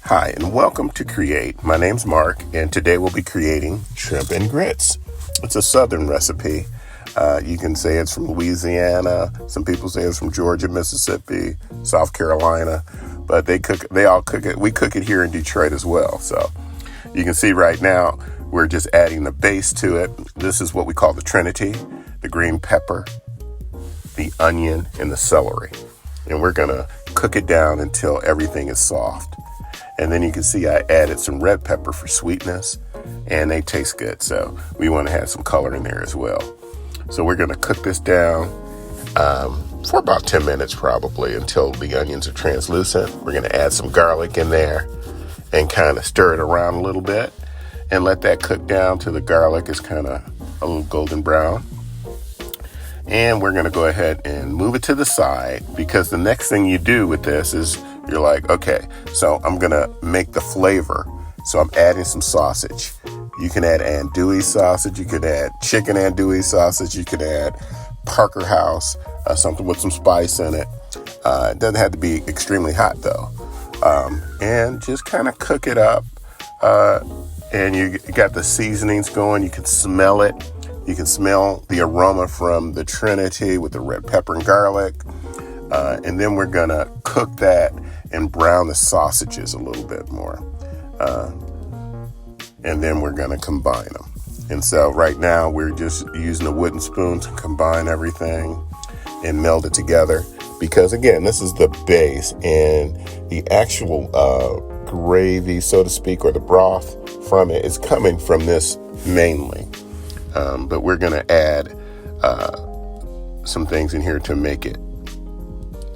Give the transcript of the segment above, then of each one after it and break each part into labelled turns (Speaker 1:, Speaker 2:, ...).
Speaker 1: Hi, and welcome to Create. My name's Mark, and today we'll be creating shrimp and grits. It's a southern recipe. You can say it's from Louisiana. Some people say it's from Georgia, Mississippi, South Carolina, but they all cook it. We cook it here in Detroit as well. So you can see right now, we're just adding the base to it. This is what we call the Trinity: the green pepper, the onion, and the celery. And we're gonna cook it down until everything is soft. And then you can see I added some red pepper for sweetness, and they taste good. So we want to have some color in there as well. So we're going to cook this down for about 10 minutes probably until the onions are translucent. We're going to add some garlic in there and kind of stir it around a little bit and let that cook down till the garlic is kind of a little golden brown. And we're going to go ahead and move it to the side, because the next thing you do with this is you're like, okay, so I'm going to make the flavor. So I'm adding some sausage. You can add andouille sausage. You can add chicken andouille sausage. You can add Parker House, something with some spice in it. It doesn't have to be extremely hot though. And just kind of cook it up. And you got the seasonings going. You can smell it. You can smell the aroma from the Trinity with the red pepper and garlic. And then we're going to cook that and brown the sausages a little bit more. And then we're going to combine them. And so right now we're just using a wooden spoon to combine everything and meld it together. Because again, this is the base, and the actual gravy, so to speak, or the broth from it is coming from this mainly. But we're going to add some things in here to make it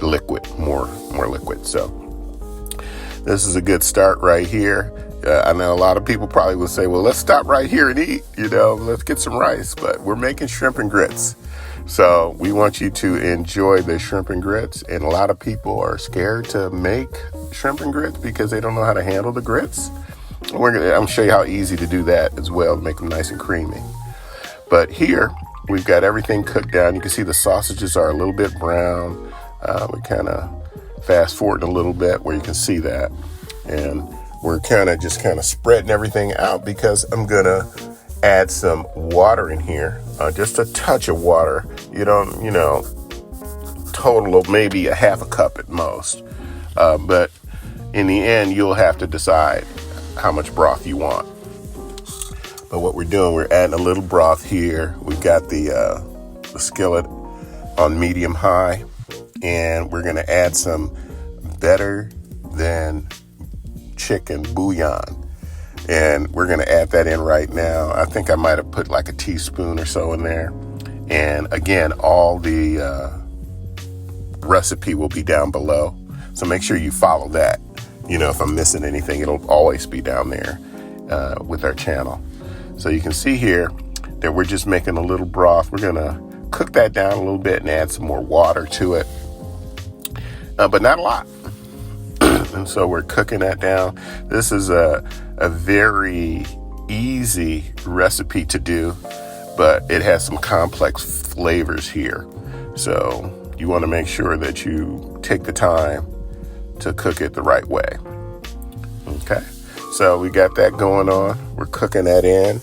Speaker 1: liquid, more liquid. So this is a good start right here. I know a lot of people probably will say, well, let's stop right here and eat, let's get some rice, but we're making shrimp and grits. So we want you to enjoy the shrimp and grits. And a lot of people are scared to make shrimp and grits because they don't know how to handle the grits. I'm going to show you how easy to do that as well, to make them nice and creamy. But here we've got everything cooked down. You can see the sausages are a little bit brown. We kind of fast forward a little bit where you can see that. And we're kind of spreading everything out, because I'm going to add some water in here, just a touch of water. You don't, total of maybe a half a cup at most. But in the end, you'll have to decide how much broth you want. But what we're doing, we're adding a little broth here. We've got the skillet on medium high, and we're going to add some better than chicken bouillon. And we're going to add that in right now. I think I might have put like a teaspoon or so in there. And again, all the recipe will be down below. So make sure you follow that. If I'm missing anything, it'll always be down there with our channel. So you can see here that we're just making a little broth. We're going to cook that down a little bit and add some more water to it, but not a lot. And so we're cooking that down. This is a very easy recipe to do, but it has some complex flavors here. So you want to make sure that you take the time to cook it the right way. Okay. So we got that going on. We're cooking that in.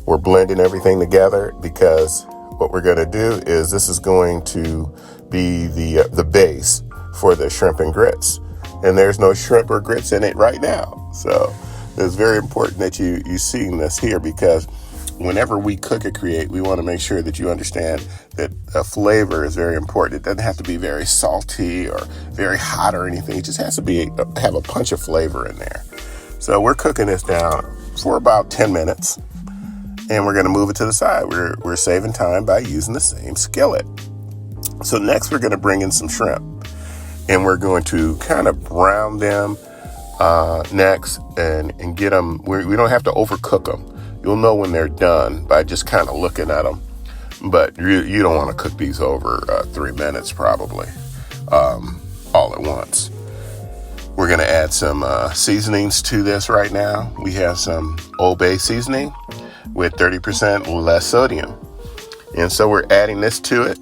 Speaker 1: We're blending everything together, because what we're going to do is this is going to be the base for the shrimp and grits. And there's no shrimp or grits in it right now. So it's very important that you see this here, because whenever we cook at Create, we want to make sure that you understand that flavor is very important. It doesn't have to be very salty or very hot or anything. It just has to have a punch of flavor in there. So we're cooking this down for about 10 minutes, and we're going to move it to the side. We're saving time by using the same skillet. So next we're going to bring in some shrimp, and we're going to kind of brown them next and get them. We don't have to overcook them. You'll know when they're done by just kind of looking at them. But you don't want to cook these over 3 minutes probably, all at once. We're going to add some seasonings to this right now. We have some Old Bay seasoning with 30% less sodium. And so we're adding this to it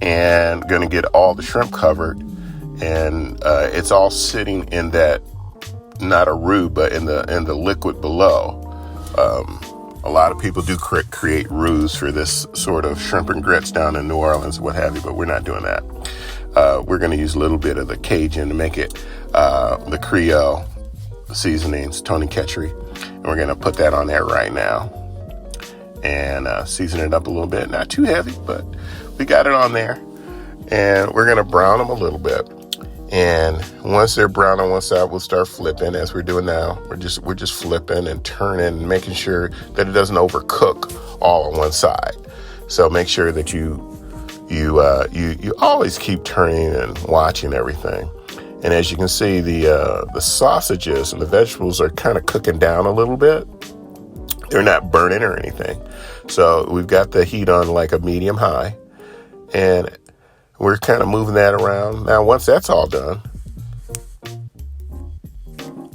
Speaker 1: and going to get all the shrimp covered. and it's all sitting in that, not a roux, but in the liquid below. A lot of people do create roux for this sort of shrimp and grits down in New Orleans, what have you, but we're not doing that. We're going to use a little bit of the Cajun to make it the Creole seasonings, Tony Ketchery, and we're going to put that on there right now and season it up a little bit. Not too heavy, but we got it on there, and we're going to brown them a little bit. And once they're brown on one side, we'll start flipping as we're doing now. We're just flipping and turning, making sure that it doesn't overcook all on one side. So make sure that you always keep turning and watching everything. And as you can see, the sausages and the vegetables are kind of cooking down a little bit. They're not burning or anything. So we've got the heat on like a medium high, and we're kind of moving that around. Now, once that's all done,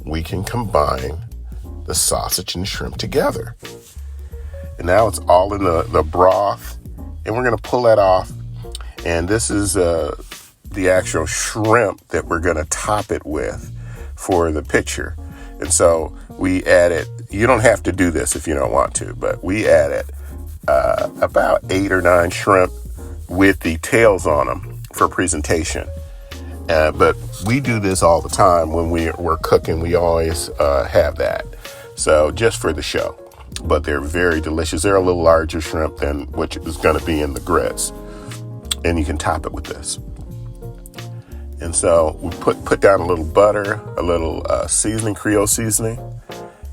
Speaker 1: we can combine the sausage and shrimp together. And now it's all in the broth, and we're going to pull that off. And this is the actual shrimp that we're going to top it with for the picture. And so we added, you don't have to do this if you don't want to, but we added about 8 or 9 shrimp with the tails on them for presentation. But we do this all the time when we're cooking. We always have that. So just for the show. But they're very delicious. They're a little larger shrimp than what is going to be in the grits. And you can top it with this. And so we put down a little butter, a little seasoning, Creole seasoning.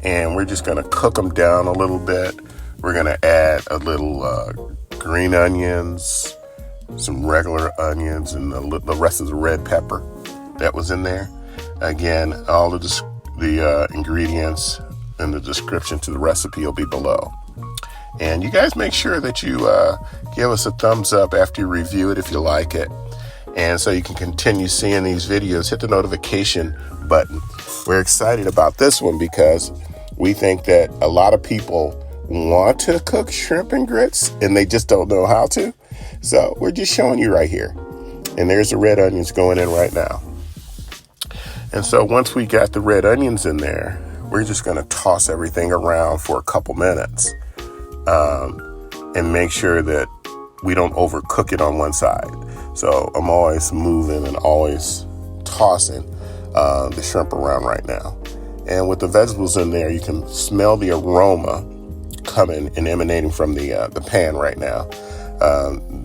Speaker 1: And we're just going to cook them down a little bit. We're going to add a little green onions, some regular onions, and the rest of the red pepper that was in there. Again, all the ingredients and the description to the recipe will be below. And you guys make sure that you give us a thumbs up after you review it if you like it. And so you can continue seeing these videos, hit the notification button. We're excited about this one because we think that a lot of people want to cook shrimp and grits and they just don't know how to. So we're just showing you right here. And there's the red onions going in right now. And so once we got the red onions in there, we're just going to toss everything around for a couple minutes and make sure that we don't overcook it on one side. So I'm always moving and always tossing the shrimp around right now. And with the vegetables in there, you can smell the aroma coming and emanating from the pan right now.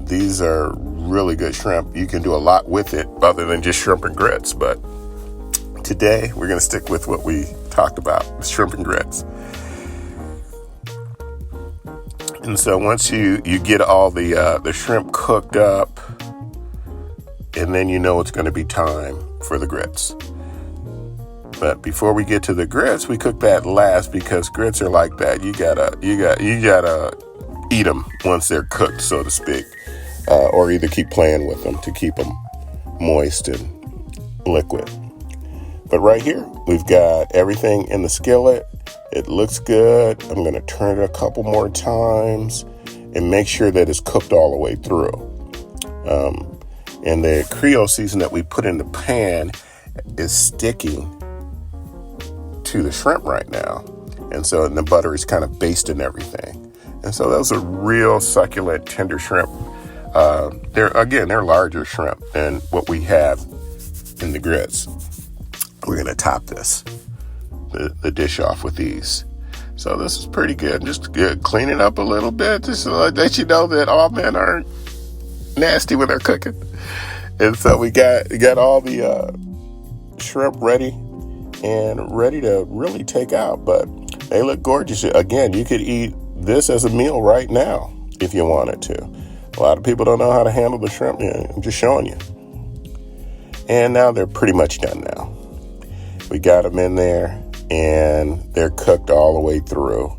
Speaker 1: These are really good shrimp. You can do a lot with it other than just shrimp and grits. But today we're going to stick with what we talked about, shrimp and grits. And so once you get all the shrimp cooked up, and then you know it's going to be time for the grits. But before we get to the grits, we cook that last because grits are like that. You gotta eat them once they're cooked, so to speak, or either keep playing with them to keep them moist and liquid. But right here, we've got everything in the skillet. It looks good. I'm going to turn it a couple more times and make sure that it's cooked all the way through. And the Creole season that we put in the pan is sticking to the shrimp right now. And so the butter is kind of basting everything. And so those are real succulent, tender shrimp. They're larger shrimp than what we have in the grits. We're going to top the dish off with these. So this is pretty good. Just clean it up a little bit just to let you know that all men aren't nasty when they're cooking. And so we got all the shrimp ready and ready to really take out. But they look gorgeous. Again, you could eat this as a meal right now if you wanted to. A lot of people don't know how to handle the shrimp. I'm just showing you. And now they're pretty much done now. We got them in there and they're cooked all the way through.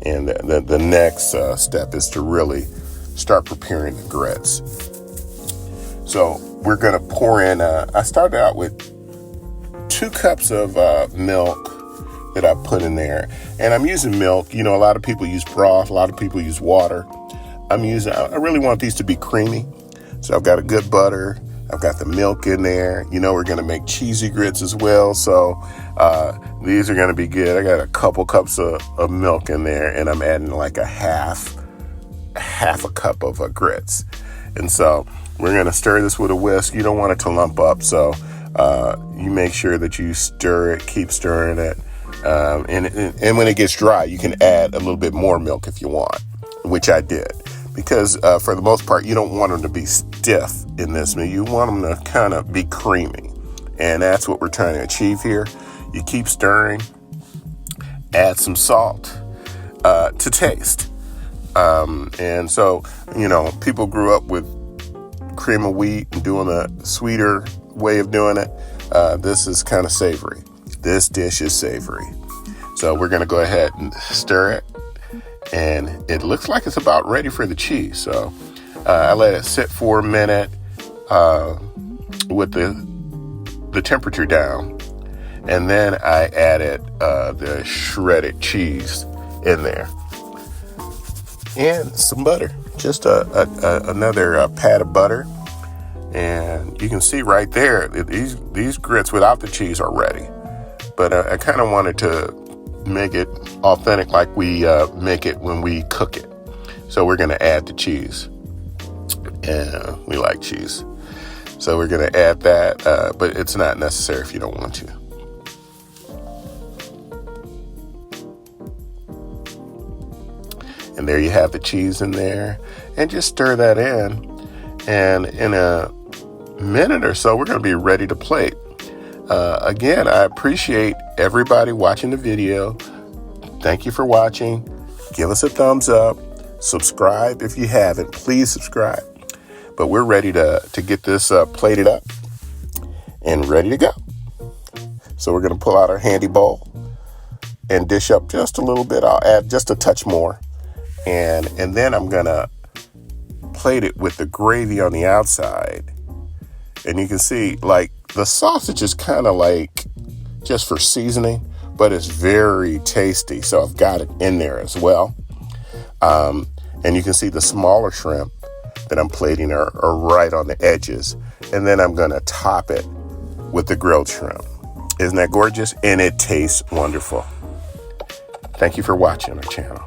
Speaker 1: And the next step is to really start preparing the grits. So we're going to pour in, I started out with 2 cups of milk that I put in there. And I'm using milk. You know, a lot of people use broth. A lot of people use water. I really want these to be creamy. So I've got a good butter. I've got the milk in there. You know, we're going to make cheesy grits as well. So these are going to be good. I got a couple cups of milk in there, and I'm adding like a half a cup of grits. And so we're going to stir this with a whisk. You don't want it to lump up. So you make sure that you stir it, keep stirring it. And when it gets dry, you can add a little bit more milk if you want, which I did. Because for the most part, you don't want them to be stiff in this meal. You want them to kind of be creamy. And that's what we're trying to achieve here. You keep stirring, add some salt to taste. And so, you know, people grew up with cream of wheat and doing a sweeter way of doing it. This is kind of savory. This dish is savory. So we're going to go ahead and stir it. And it looks like it's about ready for the cheese. So I let it sit for a minute with the temperature down. And then I added the shredded cheese in there. And some butter. Just another pat of butter. And you can see right there, these grits without the cheese are ready. But I kind of wanted to make it authentic like we make it when we cook it. So we're going to add the cheese. And we like cheese. So we're going to add that, but it's not necessary if you don't want to. And there you have the cheese in there. And just stir that in. And in a minute or so, we're going to be ready to plate. Again, I appreciate everybody watching the video. Thank you for watching. Give us a thumbs up. Subscribe if you haven't. Please subscribe. But we're ready to get this plated up and ready to go. So we're going to pull out our handy bowl and dish up just a little bit. I'll add just a touch more. And then I'm going to plate it with the gravy on the outside. And you can see, like, the sausage is kind of like just for seasoning, but it's very tasty. So I've got it in there as well. And you can see the smaller shrimp that I'm plating are right on the edges. And then I'm going to top it with the grilled shrimp. Isn't that gorgeous? And it tastes wonderful. Thank you for watching our channel.